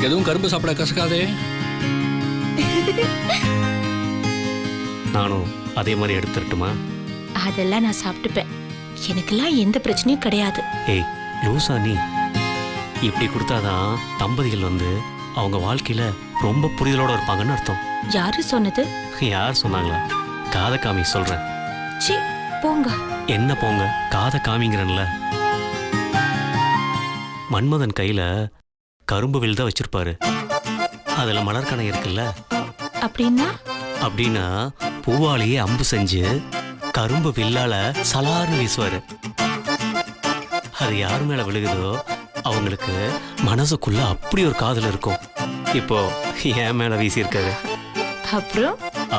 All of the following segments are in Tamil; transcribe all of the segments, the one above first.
உனக்கு எதுவும் கரும்பு சாப்பிட கசக்காதே. நானும் அதே மாதிரி எடுத்துட்டுமா? அதெல்லாம் நான் சாப்பிட்டுப்பேன். எனக்கெல்லாம் எந்த பிரச்சனையும் கிடையாது. ஏய் லூசா நீ, இப்படி கொடுத்தாதான் தம்பதிகள் அவங்க வாழ்க்கையில ரொம்ப புரிதலோட இருப்பாங்கன்னு அர்த்தம். யாரு சொன்னது? யார் சொன்னாங்களா? காத காமி சொல்றேன். சி போங்க. என்ன போங்க, காத காமிங்கிறன்ல. மன்மதன் கையில கரும்பு வில் தான் வச்சிருப்பாரு. அதுல மலர்கணை இருக்குல்ல. அப்படின்னா? அப்படின்னா பூவாலேயே அம்பு செஞ்சு கரும்பு வில்லால சலாறு வீசுவாரு. அது யார் மேல விழுகுதோ அவங்களுக்கு மனசுக்குள்ள அப்படி ஒரு காதல் இருக்கும். இப்போ என் மேல வீசியிருக்காரு.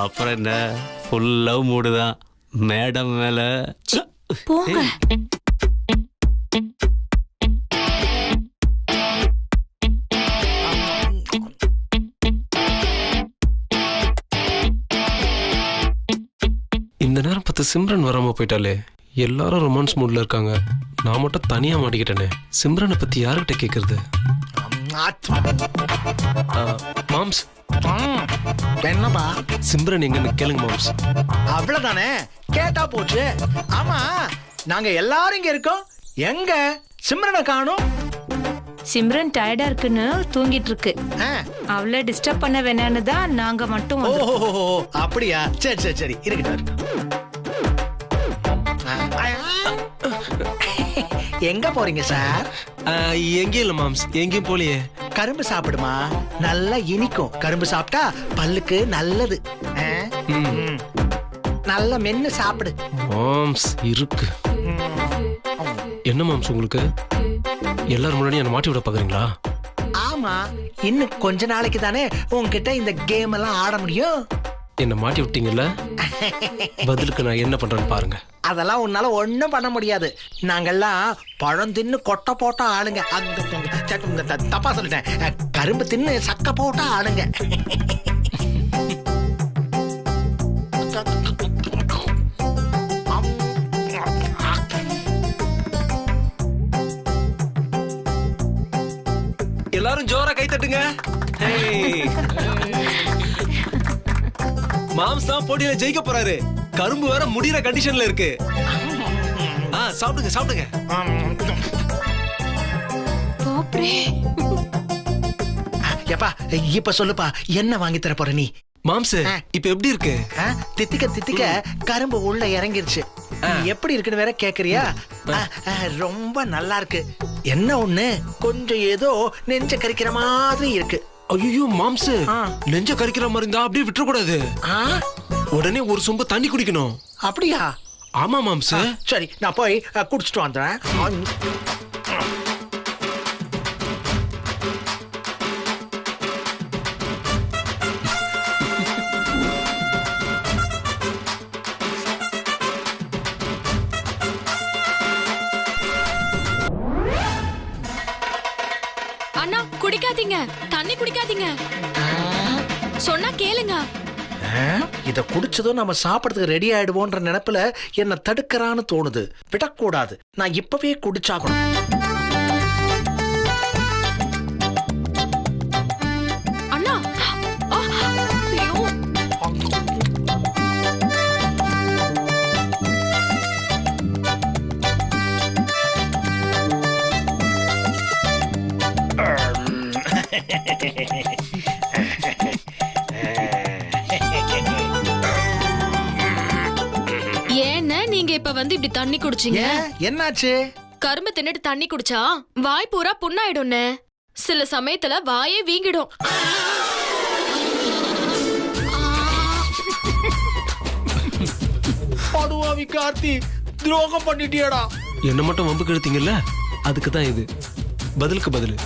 அப்புறம் என்ன, ஃபுல் லவ் மூடு தான் மேடம் மேல. போங்க. இந்த நேரம் பார்த்து சிம்ரன் வராம போயிட்டாலே. எல்லாரும் ரொமான்ஸ் மூட்ல இருக்காங்க, நான் மட்டும் தனியா மாட்டிக்கிட்டேனே. சிம்ரனை பத்தி யார்கிட்ட கேக்குறது? மாம்ஸ், என்னப்பா? சிம்ரன் எங்கன்னு கேளுங்க மாம்ஸ். அவ்வளவுதானே, கேட்டா போச்சு. ஆமா, நாங்க எல்லாரும் இங்க இருக்கோம், எங்க சிம்ரனை காணோம்? சிம்ரன் டயர்டா இருக்குன்னு தூங்கிட்டு இருக்கு. அவளை டிஸ்டர்ப் பண்ண வேணான்னு தான் நாங்க மட்டும். ஓஹோ, அப்படியா? சரி சரி சரி, இருக்கட்டும். எங்க போறீங்க சார்? எங்கேயும் இல்ல மாம்ஸ், எங்கேயும் போலியே. கரும்பு சாப்பிடுமா, நல்லா இனிக்கும். கரும்பு சாப்பிட்டா பல்லுக்கு நல்லது. நல்ல மென்னு சாப்பிடு மாம்ஸ். இருக்கு. என்ன மாம்ஸ் உங்களுக்கு? எல்லாரும் முன்னாடி என்ன மாட்டி விட பாக்குறீங்களா? ஆமா, இன்னும் கொஞ்ச நாளைக்கு தானே உங்ககிட்ட இந்த கேம் எல்லாம் ஆட முடியும். என்ன மாட்டி விட்டீங்கல்ல, பதிலுக்கு நான் என்ன பண்றேன்னு பாருங்க. அதெல்லாம் உன்னால ஒண்ணும் பண்ண முடியாது. நாங்கெல்லாம் பழம் தின்னு கொட்டை போட்டா ஆளுங்க. தப்பா சொல்லிட்டேன், கரும்பு தின்னு சக்க போட்டா ஆளுங்க. எல்லாரும் ஜோரா கை தட்டுங்க. மாம்ஸ் தான் போட்டியில ஜெயிக்க போறாரு. கரும்பு வேற முடியற கண்டிஷன்ல இருக்கு. சாப்பிடுங்க சாப்பிடுங்க. எப்பா இப்ப சொல்லுப்பா, என்ன வாங்கி தர போற நீ? மாம்ஸ் இப்ப எப்படி இருக்கு? தித்திக்க தித்திக்க கரும்பு உள்ள இறங்கிருச்சு. எப்படி இருக்குன்னு வேற கேக்குறியா? ரொம்ப நல்லா இருக்கு. என்ன ஒண்ணு, கொஞ்சம் ஏதோ நெஞ்ச கரிக்கிற மாதிரி இருக்கு. ஐயோ மாம்ஸ், நெஞ்ச கரிக்கிற மாதிரி இருந்தா அப்படியே விட்டுற கூடாது. உடனே ஒரு சொம்பு தண்ணி குடிக்கணும். அப்படியா? ஆமா மாம்ஸ். சரி, நான் போய் குடிச்சிட்டு வந்துறேன். அண்ணா குடிக்காதீங்க, தண்ணி குடிக்காதீங்க, சொன்னா கேளுங்க. இத குடிச்சதும் நம்ம சாப்பிடறதுக்கு ரெடி ஆயிடுவோன்ற நினைப்புல என்ன தடுக்கறான்னு தோணுது. விடக்கூடாது, நான் இப்பவே குடிச்சாகணும். அண்ணா ஏன்னா நீங்க இப்ப இப்படி தண்ணி குடிச்சீங்க? என்னாச்சு? கரும்பு தின்னுட்டு தண்ணி குடிச்சா வாய் பூரா புண்ணாயிடும். சில சமயத்துல வாயே வீங்கிடும். படுவாவி கார்த்தி, துரோகம் பண்ணிட்டியடா. என்ன மட்டும் வம்பு கெடுத்தீங்கல்ல, அதுக்கு தான் இது. பதிலுக்கு பதில்.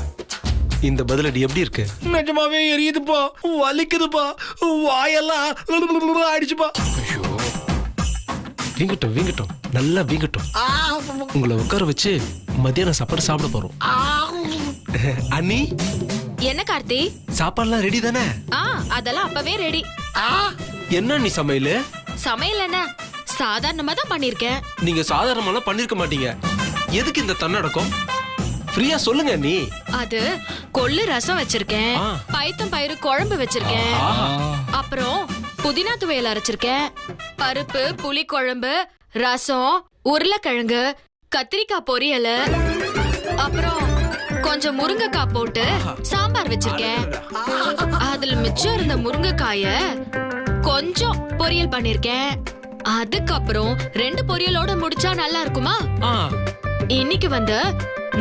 இந்த பதிலடி எப்படி இருக்கு? நிஜமாவே எரியுதுப்பா, வலிக்குதுப்பா, வாயெல்லாம் ஆயிடுச்சுப்பா. வீங்கட்டும் வீங்கட்டும், நல்லா வீங்கட்டும். உங்களை உட்கார வச்சு மத்தியான சாப்பாடு சாப்பிட போறோம். அண்ணி, என்ன கார்த்தி, சாப்பாடுலாம் ரெடி தானே? அதெல்லாம் அப்பவே ரெடி. என்ன நீ சமையல்? சமையல் என்ன, சாதாரணமா தான் பண்ணிருக்கேன். நீங்க சாதாரணமா பண்ணிருக்க மாட்டீங்க. எதுக்கு இந்த தன்னடக்கம்? ஃப்ரீயா சொல்லுங்க நீ. அது கொள்ளு ரசம் வச்சிருக்கேன், பைத்தம் பயிறு குழம்பு வச்சிருக்கேன், அப்புறம் புதினா துவையல் அரைச்சிருக்கேன், பருப்பு புளி குழம்பு, ரசம், உருளைக்கிழங்கு, கத்திரிக்காய் பொரியல், அப்புறம் கொஞ்சம் முருங்கைக்காய் போட்டு சாம்பார் வச்சிருக்கேன். அதுல மிச்சம் இருந்த முருங்கைக்காய கொஞ்சம் பொரியல் பண்ணிருக்கேன். அதுக்கப்புறம் 2 பொரியலோட முடிச்சா நல்லா இருக்குமா? இன்னைக்கு வந்து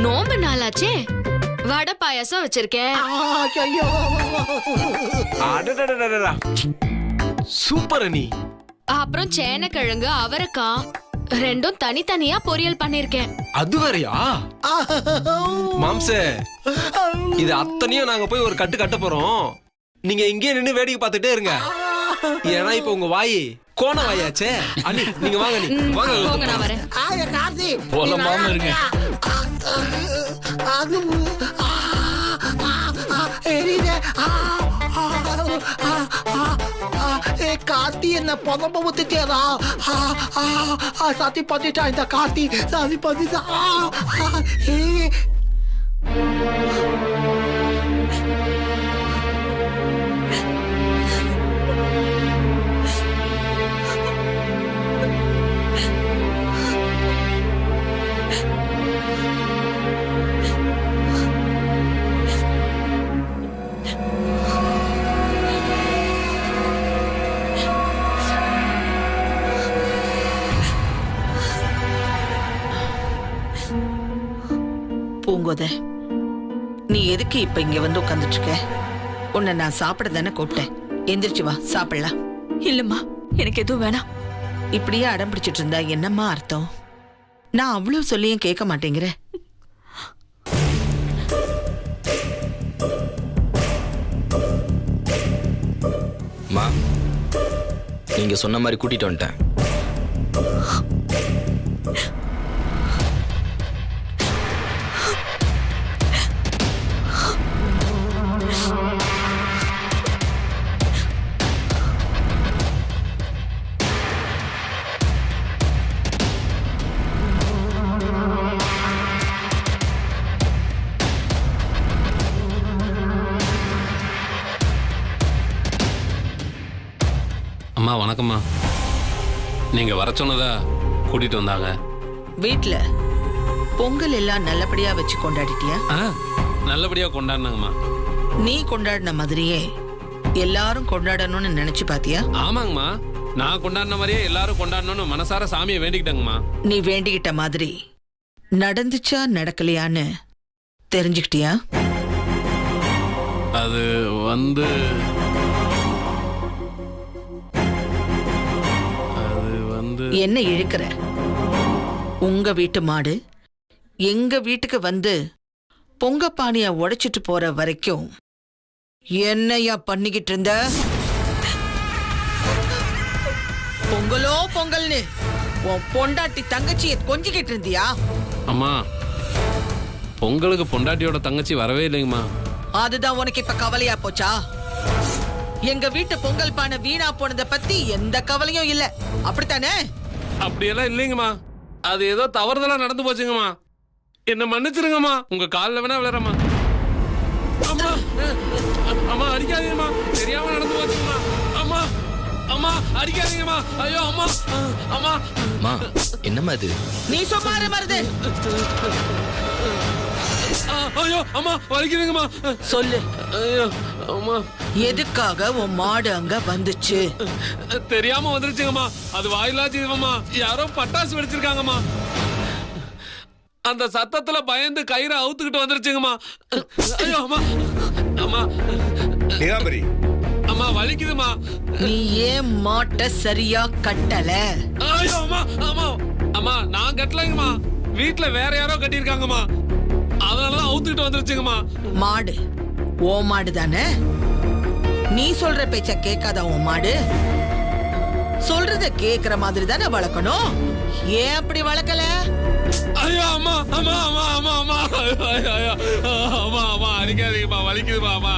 நோம்பு நாளாச்சே, வடை பாயாசம் வச்சிருக்கேன். சூப்பர் அண்ணி. அப்புறம் சேனக்கிழங்கு, அவரைக்காய் 2ம் தனித்தனியா பொரியல் பண்ணிருக்கேன். அது வேறயா? மாம்சே, இது அத்தனையும் நாங்க போய் ஒரு கட்டு கட்ட போறோம். நீங்க இங்கே நின்னு வேடிக்கை பார்த்துட்டே இருங்க. ஏன்னா இப்ப உங்க வாய் கோண வாயாச்சே. அண்ணி நீங்க வாங்க, நீ வாங்க. போங்க, நான் வரேன். போலமாம இருங்க. கார்த்தி என்ன புதம்ப ஊத்துச்சேரா? சத்தி பண்ணிட்டா இந்த கார்த்தி, சதி பண்ணிட்டா. பூங்கோத, நீ எதுக்கு இப்ப இங்க வந்து உட்கார்ந்துட்டு இருக்க? உன்னை நான் சாப்பிட தானே கூப்பிட்டேன். எந்திரிச்சு வா, சாப்பிடலாம். இல்லம்மா, எனக்கு எதுவும் வேணாம். இப்படியே அடம் பிடிச்சிட்டு இருந்தா என்னம்மா அர்த்தம்? நான் அவ்வளவு சொல்லியும் கேட்க மாட்டேங்கிற. மா, நீங்க சொன்ன மாதிரி கூட்டிட்டு வந்துட்டேன். அம்மா வணக்கம்மா. நீங்க வர சொன்னதா கூட்டிட்டு வந்தாங்க. வீட்ல பொங்கல் எல்லாம் நல்லபடியா வச்சு கொண்டாடிட்டியா? நல்லபடியா கொண்டாடினாங்கம்மா. நீ கொண்டாடின மாதிரியே எல்லாரும் கொண்டாடணும்னு நினைச்சு பாத்தியா? ஆமாங்கம்மா, நான் கொண்டாடின மாதிரியே எல்லாரும் கொண்டாடணும்னு மனசார சாமியை வேண்டிக்கிட்டாங்கம்மா. நீ வேண்டிக்கிட்ட மாதிரி நடந்துச்சா நடக்கலையான்னு தெரிஞ்சுக்கிட்டியா? அது வந்து என்ன இழுக்கிற? உங்க வீட்டு மாடு எங்க வீட்டுக்கு வந்து பொங்க பானைய உடைச்சிட்டு போற வரைக்கும் என்னையா பண்ணிக்கிட்டு இருந்த? பொங்கலோ பொங்கல்னு உன் பொண்டாட்டி தங்கச்சிய கொஞ்சிக்கிட்டு இருந்தியா? அம்மா, பொங்கலுக்கு பொண்டாட்டியோட தங்கச்சி வரவே இல்லைங்கம்மா. அதுதான் உனக்கு இப்ப கவலையா போச்சா? எங்க வீட்டு பொங்கல் பானை வீணா போனத பத்தி எந்த கவலையும் இல்ல, அப்படித்தானே? அப்படியெல்லாம் இல்லைங்கம்மா, அது ஏதோ தவறுதலா நடந்து போச்சுங்கம்மா. என்ன மன்னிச்சிருங்கம்மா, உங்க காலில் வேணா விளையாடம்மா. அம்மா, அம்மா அடிக்காதீங்கம்மா, தெரியாம நடந்து போச்சுங்கம்மா. அம்மா, அம்மா அடிக்காதீங்கம்மா. ஐயோ அம்மா, அம்மா. மா, என்னம்மா இது? நீ சும்மாரு மருது. ஐயோ அம்மா, வலிக்குதுங்கம்மா. சொல்லு. ஐயோ அம்மா. எதுக்காக உன் மாடு அங்க வந்துச்சு? தெரியாம வந்துருச்சுங்கம்மா. அது வாயிலா ஜீவம்மா. யாரோ பட்டாசு வெடிச்சிருக்காங்கம்மா. அந்த சத்தத்துல பயந்து கயிறை அவுத்துக்கிட்டு வந்துருச்சுங்கம்மா. ஐயோ அம்மா, அம்மா. நிகாம்பரி, அம்மா வலிக்குதுமா. நீ ஏன் மாட்ட சரியா கட்டல? ஐயோ அம்மா, அம்மா. அம்மா நான் கட்டலைங்கம்மா, வீட்டுல வேற யாரோ கட்டியிருக்காங்கம்மா. அதனாலதான் அவுத்துக்கிட்டு வந்துருச்சுங்கம்மா. மாடு ஓ மாடு தானே? நீ சொல்ற பேச்ச கேட்காத உன் மாடு? சொல்றத கேக்குற மாதிரி தானே வளர்க்கணும். ஏன் அப்படி வளர்க்கல? ஐயோ அம்மா, அம்மா, அம்மா, அம்மா, அம்மா. ஐயோ, ஐயோ. அம்மா, அம்மா அடிக்காதீங்கம்மா, வலிக்குதுமா அம்மா.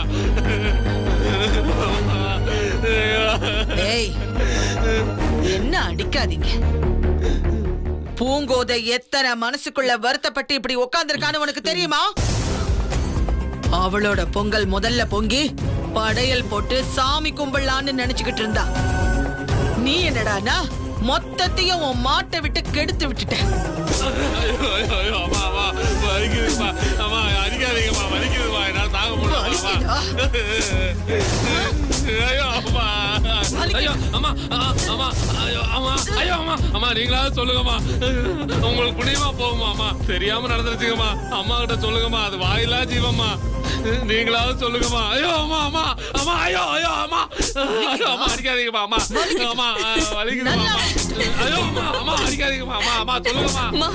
ஏய், என்ன அடிக்காதீங்க? பூங்கோதை எத்தனை மனசுக்குள்ள வருத்தப்பட்டு இப்படி உட்கார்ந்திருக்கான்னு உனக்கு தெரியுமா? அவளோட பொங்கல் முதல்ல பொங்கி படையல் போட்டு சாமி கும்பிடலான்னு நினைச்சுக்கிட்டு இருந்தா. நீ என்னடானா மொத்தத்தையும் உன் மாட்டை விட்டு கெடுத்து விட்டுட்ட. நீங்களாவது சொல்லுங்கம்மா, உங்களுக்கு புண்ணியமா போகுமாமா. தெரியாம நடந்துருச்சுங்கம்மா, அம்மா கிட்ட சொல்லுங்கம்மா. அது வாயிலா ஜீவம்மா, நீங்களாவது சொல்லுங்கம்மா. ஐயோ அம்மா, அம்மா, அம்மா, ஐயோ ஐயோ அம்மா, ஐயோ அம்மா அடிக்காதீங்கம்மா, அம்மா, அம்மா வலிக்குதுமா, ஐயோ அம்மா, அம்மா அடிக்காதீங்கம்மா, அம்மா, அம்மா சொல்லுங்கம்மா.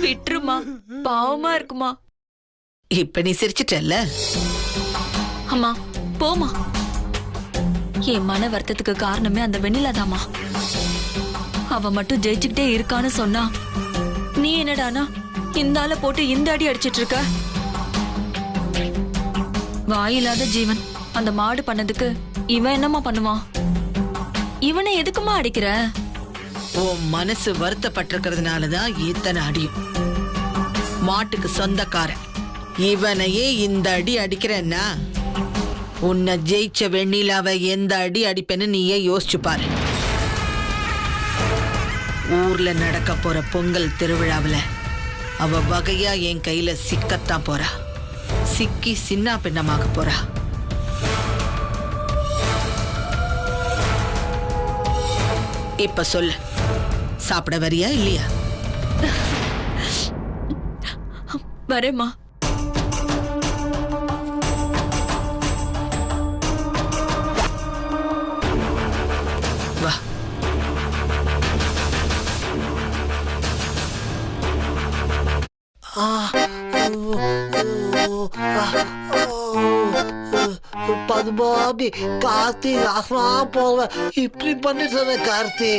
விட்டுருமா, பாவமா இருக்குமா. இப்ப நீ சிரிச்சிட்டல்ல? அம்மா போமா. என் மன வருத்தத்துக்கு காரணமே அந்த வெண்ணிலாதாமா. அவ மட்டும் ஜெயிச்சுக்கிட்டே இருக்கான்னு சொன்னா நீ என்னடானா இந்த ஆளை போட்டு இந்த அடி அடிச்சிட்டு இருக்க. வாயில்லாத ஜீவன் அந்த மாடு பண்ணதுக்கு இவன் என்னமா பண்ணுவான்? இவனை எதுக்குமா அடிக்கிற? உன் மனசு வருத்தப்பட்டிருக்கிறதுனாலதான் இத்தனை அடியும். மாட்டுக்கு சொந்தக்காரன் இவனையே இந்த அடி அடிக்கிறேன்னா உன்னை ஜெயிச்ச வெண்ணிலாவை எந்த அடி அடிப்பேன்னு நீயே யோசிச்சு பாரு. ஊர்ல நடக்க போற பொங்கல் திருவிழாவில் அவ வகையா என் கையில சிக்கத்தான் போறா. சிக்கி சின்ன பின்னமாக போறா. இப்ப சொல்லு, சாப்பிட வரியா இல்லையா? வரேம்மா. வா. பதுமாபி கார்த்தி அசமா போவேன். இப்படி பண்ணிட்டு கார்த்தி.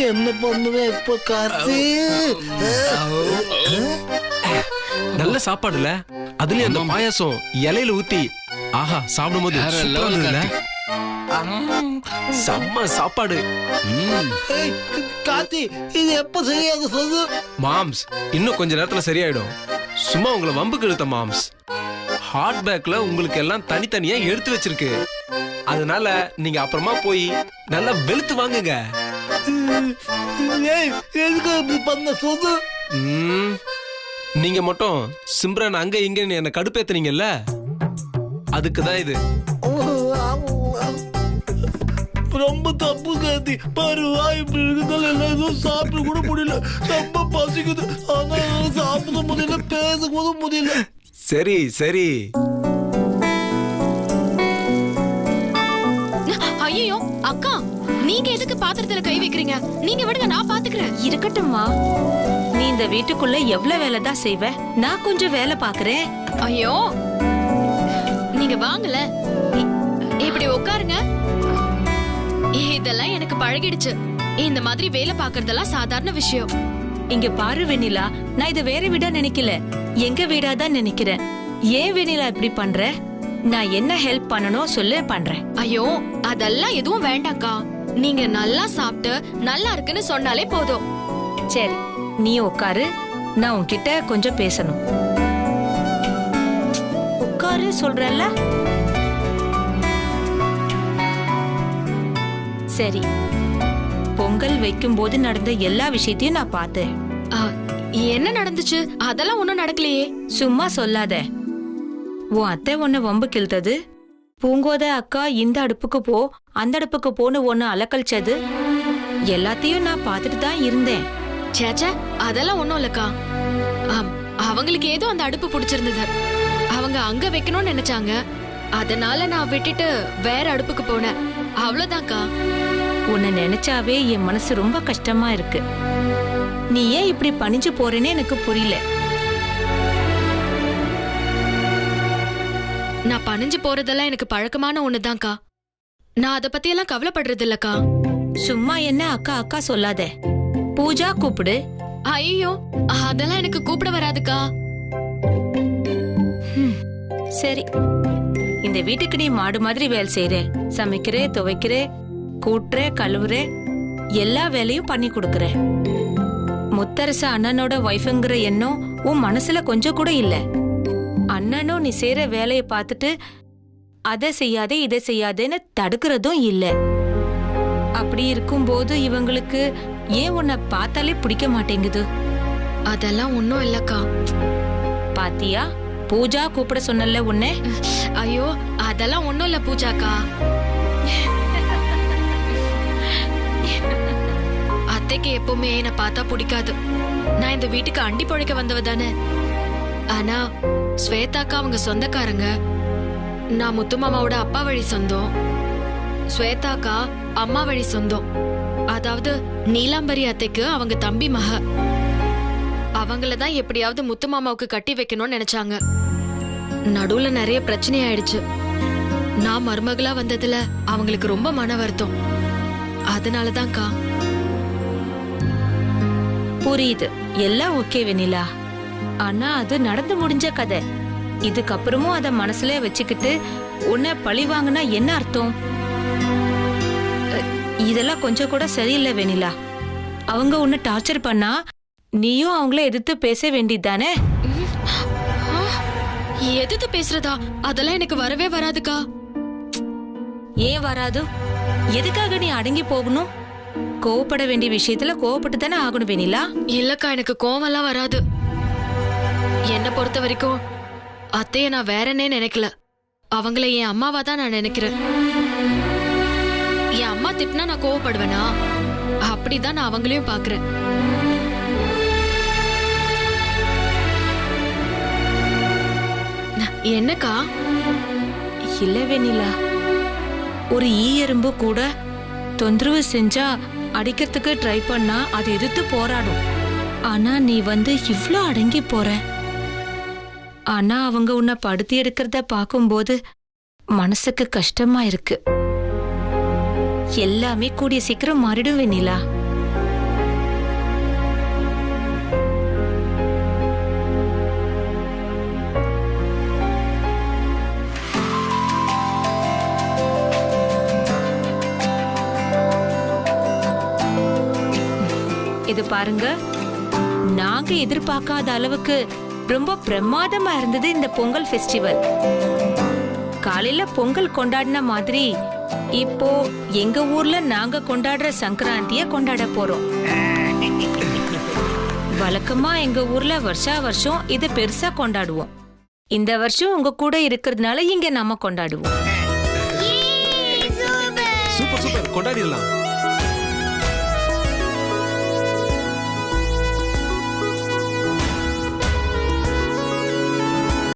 என்ன பண்ணுவேன் இப்ப கார்த்தி? நல்ல சாப்பாடுல, அதுலயும் அந்த பாயாசம் இலையில ஊத்தி ஆஹா சாப்பிடும் போது செம்ம சாப்பாடு. கார்த்தி இது எப்ப சரியாக சொல்லு? மாம்ஸ் இன்னும் கொஞ்ச நேரத்துல சரியாயிடும். சும்மா உங்களை வம்புக்கு இழுத்த மாம்ஸ். ஹாட் பேக்ல உங்களுக்கு எல்லாம் தனித்தனியா எடுத்து வச்சிருக்கு. அதனால நீங்க அப்புறமா போய் நல்லா வெளுத்து வாங்குங்க. எதுக்கு இப்படி பண்ண சொல்லு? நீங்க மட்டும் சிம்ரன் அங்க இங்க என்ன கடுப்பேத்துனீங்கல்ல, அதுக்குதான் இது. ரொம்ப தப்பு கார்த்தி. பருவா இப்படி இருக்குதால எதுவும் சாப்பிட கூட முடியல. ரொம்ப பசிக்குது. ஆனா சாப்பிட முடியல, பேச கூட முடியல. சரி சரி. ஐயோ அக்கா, நீங்க எதுக்கு பாத்திரத்துல கை வைக்கிறீங்க? நீங்க விடுங்க, நான் பாத்துக்கிறேன். இருக்கட்டும்மா, நீ இந்த வீட்டுக்குள்ள எவ்வளவு வேலை தான் செய்வ? நான் கொஞ்சம் வேலை பாக்குறேன். ஐயோ நீங்க வாங்கல, இப்படி உட்காருங்க. இதெல்லாம் எனக்கு பழகிடுச்சு. இந்த மாதிரி வேலை பாக்குறதெல்லாம் சாதாரண விஷயம். இங்க பாரு வெண்ணிலா, நான் இதை வேற வீடா நினைக்கல, எங்க வீடாதான் நினைக்கிறேன். ஏன் வெண்ணிலா இப்படி பண்ற? நான் என்ன ஹெல்ப் பண்ணணும் சொல்லு, பண்றேன். ஐயோ அதெல்லாம் எதுவும் வேண்டாம்க்கா. நீங்க நல்லா சாப்பிட்டு நல்லா இருக்குன்னு சொன்னாலே போதும். சரி, நீ உட்காரு, நான் உன்கிட்ட கொஞ்சம் பேசணும். உட்காரு சொல்றல்ல. சரி, பொங்கல் வைக்கும் போது நடந்த எல்லா விஷயத்தையும் நான் பார்த்தேன். என்ன நடந்துச்சு? அதெல்லாம் ஒண்ணும் நடக்கலையே. சும்மா சொல்லாத. உன் அத்தை உன்னை வம்பு கிழ்த்தது, பூங்கோத அக்கா இந்த அடுப்புக்கு போ அந்த அடுப்புக்கு போன்னு ஒன்னு அலக்கழிச்சது எல்லாத்தையும் நான் பார்த்துட்டு தான் இருந்தேன். சேச்சா, அதெல்லாம் ஒண்ணும் இல்லக்கா. அவங்களுக்கு ஏதோ அந்த அடுப்பு பிடிச்சிருந்தது, அவங்க அங்க வைக்கணும்னு நினைச்சாங்க. அதனால நான் விட்டுட்டு வேற அடுப்புக்கு போனேன். அவ்வளவுதான்க்கா. உன்னை நினைச்சாவே என் மனசு ரொம்ப கஷ்டமா இருக்கு. நீ ஏன் இப்படி பணிஞ்சு போறேன்னு எனக்கு புரியல. நான் பணிஞ்சு போறதெல்லாம் எனக்கு பழக்கமான ஒண்ணுதான்க்கா. நான் அத பத்தி எல்லாம் கவலைப்படுறது இல்லக்கா. சும்மா என்ன அக்கா அக்கா சொல்லாத. பூஜா கூப்பிடு. ஐயோ அதெல்லாம் எனக்கு கூப்பிட வராதுக்கா. சரி, இந்த வீட்டுக்கு நீ மாடு மாதிரி வேலை செய்யற. சமைக்கிற, துவைக்கிற, கூட்டுற, கழுவுற, எல்லா வேலையும் பண்ணி கொடுக்கற. முத்தரசு அண்ணனோட வைஃப்ங்கிற எண்ணம் உன் மனசுல கொஞ்சம் கூட இல்ல. அண்ணனும் நீ செய்யற வேலையை பார்த்துட்டு அதை செய்யாதே இதை செய்யாதேன்னு தடுக்கிறதும் இல்ல. அப்படி இருக்கும்போது இவங்களுக்கு ஏன் உன்னை பார்த்தாலே பிடிக்க மாட்டேங்குது? அதெல்லாம் ஒன்னும் இல்லக்கா. பாத்தியா, பூஜா கூப்பிட சொன்னல உன்னை. ஐயோ அதெல்லாம் ஒன்னும் இல்ல பூஜாக்கா. அத்தைக்கு எப்பவுமே என்ன பார்த்தா பிடிக்காது. நான் இந்த வீட்டுக்கு அண்டி பொழைக்க வந்தவ தானே. ஆனா ஸ்வேதாக்கா அவங்க சொந்தக்காரங்க. நான் முத்துமாமாவோட அப்பா வழி சொந்தம், ஸ்வேதாக்கா அம்மா வழி சொந்தம். அதாவது நீலாம்பரி அத்தைக்கு அவங்க தம்பி மக. அவங்களதான் எப்படியாவது முத்துமாமாவுக்கு கட்டி வைக்கணும்னு நினைச்சாங்க. நடுவுல நிறைய பிரச்சனை ஆயிடுச்சு. நான் மருமகளா வந்ததுல அவங்களுக்கு ரொம்ப மன வருத்தம். அதனாலதான்க்கா. புரியுது, எல்லாம் ஓகே வெண்ணிலா. ஆனா அது நடந்து முடிஞ்ச கதை. இதுக்கப்புறமும் அத மனசுல வச்சுக்கிட்டு உன்னை பழி வாங்கினா என்ன அர்த்தம்? இதெல்லாம் கொஞ்சம் கூட சரியில்லை வெண்ணிலா. அவங்க உன்னை டார்ச்சர் பண்ணா நீயும் அவங்கள எதிர்த்து பேச வேண்டியதுதானே? எதிர்த்து பேசுறதா? அதெல்லாம் எனக்கு வரவே வராதுக்கா. ஏன் வராது? எதுக்காக நீ அடங்கி போகணும்? கோவப்பட வேண்டிய விஷயத்துல கோவப்பட்டு தானே ஆகணும் வெண்ணிலா. இல்லக்கா, எனக்கு கோவம்லாம் வராது. என்ன பொறுத்த வரைக்கும் அத்தைய நான் வேறனே நினைக்கல. அவங்கள என் அம்மாவா தான் நான் நினைக்கிறேன். என் அம்மா திட்டினா நான் கோவப்படுவேனா? அப்படிதான் நான் அவங்களையும் பாக்குறேன். என்னக்கா? இல்ல வெண்ணிலா, ஒரு ஈ எறும்பு கூட தொந்தரவு செஞ்சா அடிக்கிறதுக்கு ட்ரை பண்ணா அது எதிர்த்து போராடும். ஆனா நீ இவ்ளோ அடங்கி போற. ஆனா அவங்க உன்னை படுத்தி எடுக்கிறத பார்க்கும்போது மனசுக்கு கஷ்டமா இருக்கு. எல்லாமே கூடிய சீக்கிரம் மாறிடும் வெண்ணிலா. இது பாருங்க, நாங்க எதிர்பார்க்காத அளவுக்கு ரொம்ப பிரமாதமா இருந்தது இந்த பொங்கல் ஃபெஸ்டிவல். காலையில பொங்கல் கொண்டாடின மாதிரி இப்போ எங்க ஊர்ல நாங்க கொண்டாடுற சங்கராந்திய கொண்டாட போறோம். வழக்கமா எங்க ஊர்ல வருஷா வருஷம் இது பெருசா கொண்டாடுவோம். இந்த வருஷம் உங்க கூட இருக்கிறதுனால இங்க நாம கொண்டாடுவோம். Super super, கொண்டாடிடலாம்.